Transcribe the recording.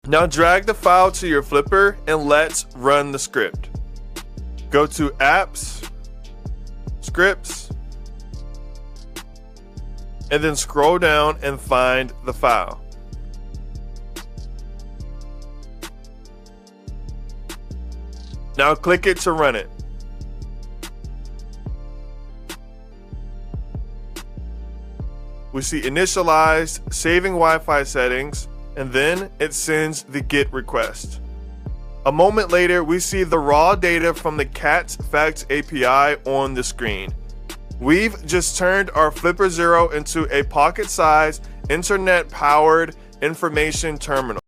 Now drag the file to your Flipper and let's run the script. Go to Apps, Scripts, and then scroll down and find the file. Now click it to run it. We see initialized, saving Wi-Fi settings, and then it sends the GET request. A moment later, we see the raw data from the CAT Facts API on the screen. We've just turned our Flipper Zero into a pocket-sized, internet-powered information terminal.